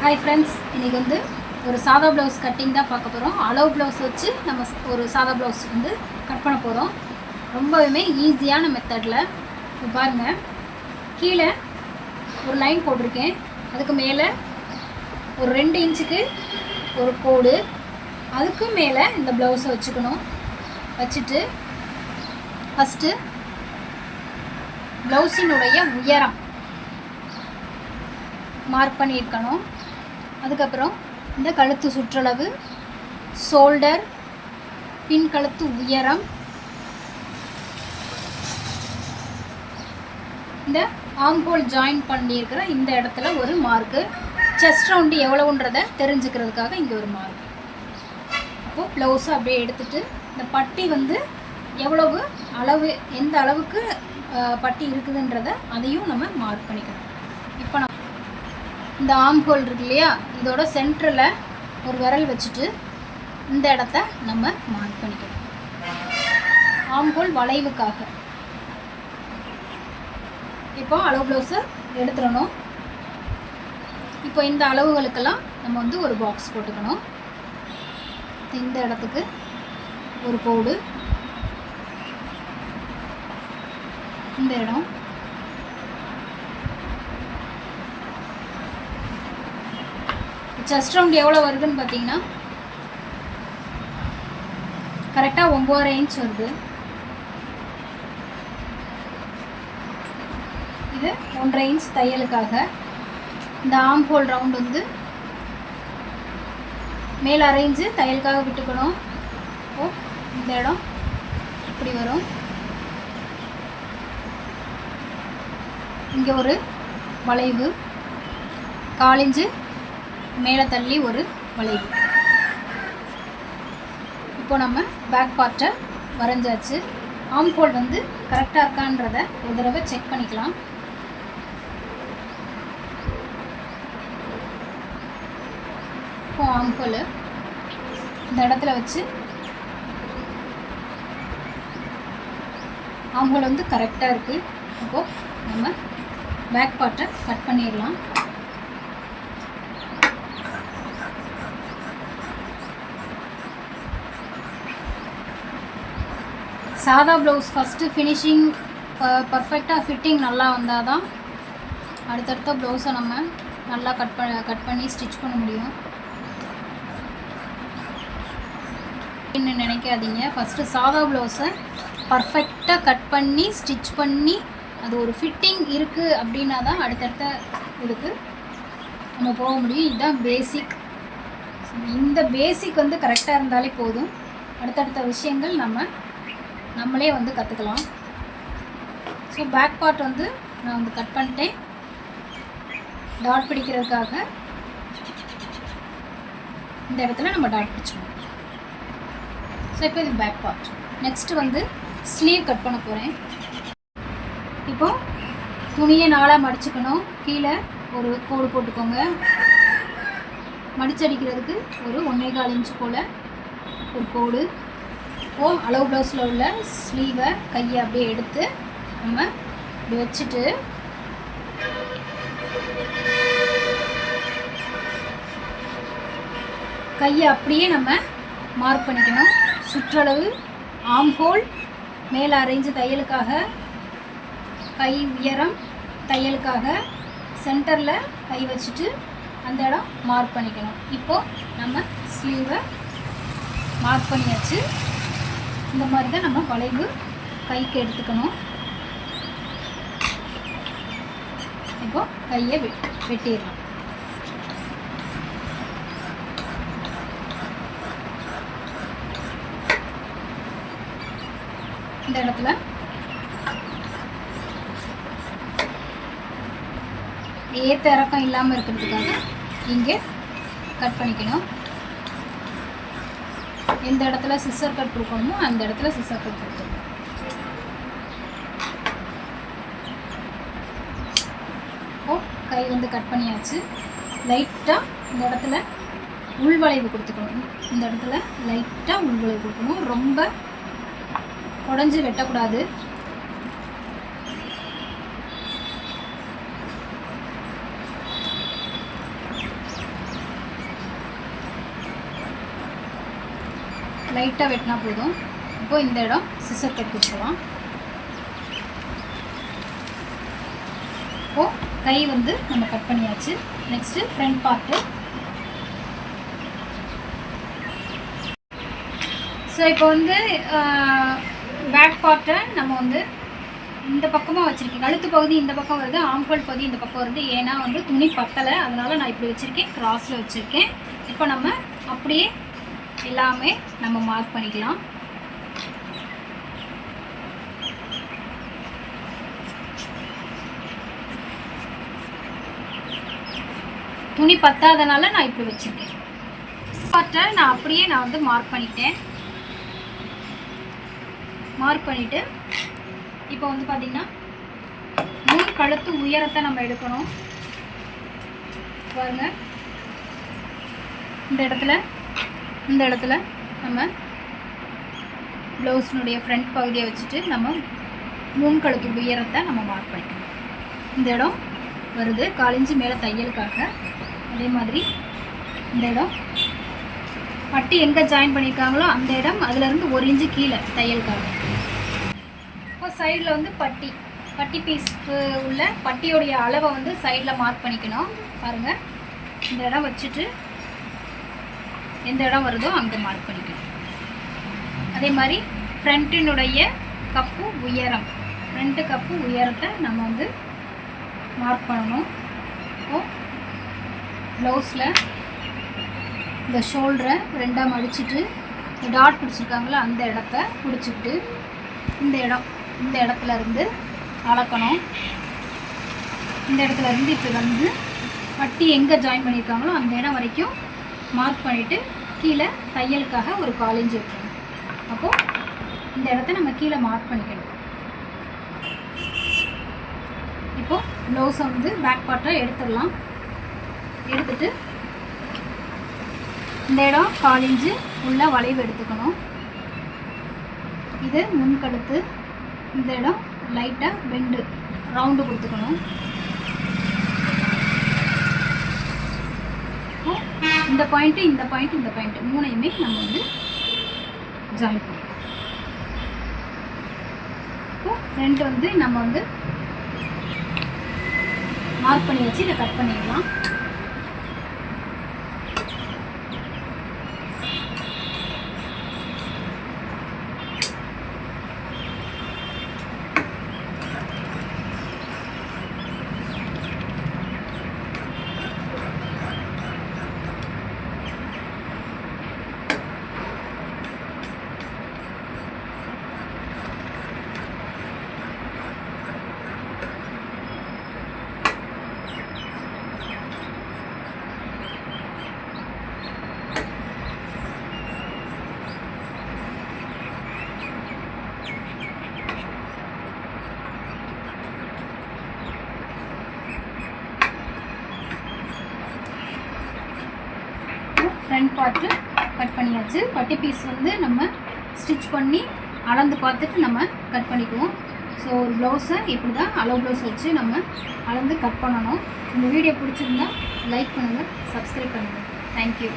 Hi friends, இன்றைக்கி வந்து ஒரு சாதா ப்ளவுஸ் கட்டிங் தான் பார்க்க போகிறோம். அளவு ப்ளவுஸ் வச்சு நம்ம ஒரு சாதா ப்ளவுஸ் வந்து கட் பண்ண போகிறோம். ரொம்பவுமே ஈஸியான மெத்தடில். இப்போ பாருங்கள், கீழே ஒரு லைன் போட்டிருக்கேன். அதுக்கு மேலே ஒரு 2 இன்ச்சுக்கு ஒரு கோடு, அதுக்கு மேலே இந்த ப்ளவுஸை வச்சுக்கணும். வச்சுட்டு ஃபஸ்ட்டு ப்ளவுஸினுடைய உயரம் மார்க் பண்ணியிருக்கணும். அதுக்கப்புறம் இந்த கழுத்து சுற்றளவு, ஷோல்டர், பின் கழுத்து உயரம், இந்த ஆம்ஹோல் ஜாயின் பண்ணியிருக்கிற இந்த இடத்துல ஒரு மார்க்கு, செஸ்ட் ரவுண்டு எவ்வளவுன்றதை தெரிஞ்சுக்கிறதுக்காக இங்கே ஒரு மார்க். அப்போது ப்ளவுஸை அப்படியே எடுத்துகிட்டு இந்த பட்டி வந்து எவ்வளவு அளவு, எந்த அளவுக்கு பட்டி இருக்குதுன்றதை அதையும் நம்ம மார்க் பண்ணிக்கணும். இப்போ நம்ம இந்த ஆம்ஹோல் இருக்கு இல்லையா, இதோட சென்டரில் ஒரு விரல் வச்சுட்டு இந்த இடத்த நம்ம மார்க் பண்ணிக்கணும். ஆம்ஹோல் வளைவுக்காக. இப்போ அளவு ப்ளவுஸை எடுத்துடணும். இப்போ இந்த அளவுகளுக்கெல்லாம் நம்ம வந்து ஒரு பாக்ஸ் போட்டுக்கணும். இந்த இடத்துக்கு ஒரு கோடு, இந்த இடம், செஸ்ட் ரவுண்ட் எவ்வளோ வருதுன்னு பார்த்தீங்கன்னா கரெக்டாக 9.5 இன்ச் வருது. இது 1.5 இன்ச் தையலுக்காக. இந்த ஆம் ஹோல் ரவுண்ட் வந்து மேல் அரைஞ்சு தையலுக்காக விட்டுக்கணும். ஓ, இந்த இடம் இப்படி வரும். இங்கே ஒரு வளைவு, 1/4 இன்ச்சு மேலே தள்ளி ஒரு வளைவு. இப்போ நம்ம பேக் பார்ட்டை வரைஞ்சாச்சு. ஆம்ஹோல் வந்து கரெக்டாக இருக்கான்றதை ஒரு தடவை செக் பண்ணிக்கலாம். இப்போ ஆம்ஹோல் இந்த இடத்துல வச்சு ஆம்ஹோல் வந்து கரெக்டாக இருக்குது. அப்போது நம்ம பேக் பார்ட்டை கட் பண்ணிடலாம். சாதா ப்ளவுஸ் ஃபஸ்ட்டு ஃபினிஷிங் பர்ஃபெக்டாக ஃபிட்டிங் நல்லா வந்தால் தான் அடுத்தடுத்த ப்ளவுஸை நம்ம நல்லா கட் பண்ணி ஸ்டிச் பண்ண முடியும். என்ன நினைக்காதீங்க, ஃபஸ்ட்டு சாதா ப்ளவுஸை பர்ஃபெக்டாக கட் பண்ணி ஸ்டிச் பண்ணி அது ஒரு ஃபிட்டிங் இருக்குது அப்படின்னா தான் அடுத்தடுத்த இதுக்கு நம்ம போக முடியும். இதுதான் பேசிக். இந்த பேசிக் வந்து கரெக்டாக இருந்தாலே போதும். அடுத்தடுத்த விஷயங்கள் நம்மளே வந்து கற்றுக்கலாம். ஸோ பேக் பார்ட் வந்து நான் வந்து கட் பண்ணிட்டேன். டாட் பிடிக்கிறதுக்காக இந்த இடத்துல நம்ம டாட் பிடிச்சிக்கணும். ஸோ இப்போ இது பேக் பார்ட். நெக்ஸ்ட்டு வந்து ஸ்லீவ் கட் பண்ண போகிறேன். இப்போது துணியை 4ஆக மடிச்சுக்கணும். கீழே ஒரு கோடு போட்டுக்கோங்க. மடிச்சடிக்கிறதுக்கு ஒரு 1.25 இன்ச்சு போல் ஒரு கோடு. இப்போது அளவு ப்ளவுஸில் உள்ள ஸ்லீவை கையை அப்படியே எடுத்து நம்ம இப்படி வச்சுட்டு கையை அப்படியே நம்ம மார்க் பண்ணிக்கணும். சுற்றளவு, ஆம்ஹோல், மேலே அரைஞ்சு தையலுக்காக, கை உயரம் தையலுக்காக, சென்டரில் கை வச்சுட்டு அந்த இடம் மார்க் பண்ணிக்கணும். இப்போது நம்ம ஸ்லீவை மார்க் பண்ணியாச்சு. இந்த மாதிரி தான் நம்ம வளைவு கைக்கு எடுத்துக்கணும். இப்போது கையை வெட்டிடலாம். இந்த இடத்துல ஏற்ற இறக்கம் இல்லாமல் இருக்கிறதுக்காக இங்கே கட் பண்ணிக்கணும். எந்த இடத்துல சிசர் கட் கொடுக்கணுமோ அந்த இடத்துல சிசர் கட் கொடுக்கணும். ஓ, கை வந்து கட் பண்ணியாச்சு. லைட்டாக இந்த இடத்துல உள்வளைவு கொடுத்துக்கணும். இந்த இடத்துல லைட்டாக உள்வளைவு கொடுக்கணும். ரொம்ப உடஞ்சி வெட்டக்கூடாது. லைட்டாக வெட்டினா போதும். இப்போது இந்த இடம் சிசர் கட் கொடுக்கலாம். இப்போது கை வந்து நம்ம கட் பண்ணியாச்சு. Next front part. ஸோ இப்போ வந்து பேக் பார்ட்டை நம்ம வந்து இந்த பக்கமாக வச்சுருக்கேன். கழுத்து பகுதி இந்த பக்கம் வருது, ஆம்ஹோல் பகுதி இந்த பக்கம் வருது. ஏன்னா வந்து துணி பத்தலை, அதனால் நான் இப்படி வச்சுருக்கேன், கிராஸில் வச்சுருக்கேன். இப்போ நம்ம அப்படியே எல்லாமே நம்ம மார்க் பண்ணிக்கலாம். துணி பத்தாதனால நான் இப்படி வச்சுருக்கேன். பார்ட்டை நான் அப்படியே வந்து மார்க் பண்ணிட்டேன். மார்க் பண்ணிவிட்டு இப்போ வந்து பார்த்திங்கன்னா முன் கழுத்து உயரத்தை நம்ம எடுக்கணும். பாருங்க, இந்த இடத்துல நம்ம ப்ளவுஸினுடைய ஃப்ரண்ட் பகுதியை வச்சுட்டு நம்ம முன் கழுத்து உயரத்தை நம்ம மார்க் பண்ணிக்கணும். இந்த இடம் வருது 4 இன்ச்சு மேலே தையலுக்காக. அதே மாதிரி இந்த இடம் பட்டி எங்கே ஜாயின் பண்ணியிருக்காங்களோ அந்த இடம் அதுலேருந்து 1 இன்ச்சு கீழே தையலுக்காக. இப்போ சைடில் வந்து பட்டி பீஸ்க்கு உள்ள பட்டியோடைய அளவை வந்து சைடில் மார்க் பண்ணிக்கணும். பாருங்கள், இந்த இடம் வச்சுட்டு எந்த இடம் வருதோ அங்கே மார்க் பண்ணிக்கணும். அதே மாதிரி ஃப்ரண்ட்டினுடைய கப்பு உயரம், ஃப்ரண்ட்டு கப்பு உயரத்தை நம்ம வந்து மார்க் பண்ணணும். இப்போது ப்ளவுஸில் இந்த ஷோல்டரை 2ஆக மடிச்சுட்டு இந்த டாட் பிடிச்சிருக்காங்களோ அந்த இடத்த பிடிச்சிக்கிட்டு இந்த இடத்துல இருந்து அளக்கணும். இந்த இடத்துல இருந்து இப்போ வந்து பட்டி எங்கே ஜாயின் பண்ணியிருக்காங்களோ அந்த இடம் வரைக்கும் மார்க் பண்ணிவிட்டு கீழே தையலுக்காக ஒரு 4 இன்ச்சு வைக்கணும். அப்போது இந்த இடத்த நம்ம கீழே மார்க் பண்ணிக்கணும். இப்போது ப்ளவுஸை வந்து பேக் பார்ட்டை எடுத்துடலாம். எடுத்துட்டு இந்த இடம் 4 இன்ச்சு உள்ள வளைவு எடுத்துக்கணும். இது முன்கழுத்து. இந்த இடம் லைட்டாக பெண்டு ரவுண்டு கொடுத்துக்கணும். இந்த பாயிண்ட்டு இந்த பாயிண்ட்டு மூணையுமே நம்ம வந்து ஜாயின் பண்ணிக்கலாம். இப்போது ஃப்ரண்ட் வந்து நம்ம வந்து மார்க் பண்ணி வச்சு இதை கட் பண்ணிடலாம். ஃப்ரண்ட் பார்ட்டு கட் பண்ணியாச்சு. பட்டி பீஸ் வந்து நம்ம ஸ்டிச் பண்ணி அளந்து பார்த்துட்டு நம்ம கட் பண்ணிக்குவோம். ஸோ ஒரு ப்ளவுஸை இப்படி தான் அளவு ப்ளவுஸ் வச்சு நம்ம அளந்து கட் பண்ணணும். இந்த வீடியோ பிடிச்சிருந்தா லைக் பண்ணுங்கள், சப்ஸ்கிரைப் பண்ணுங்கள். தேங்க்யூ.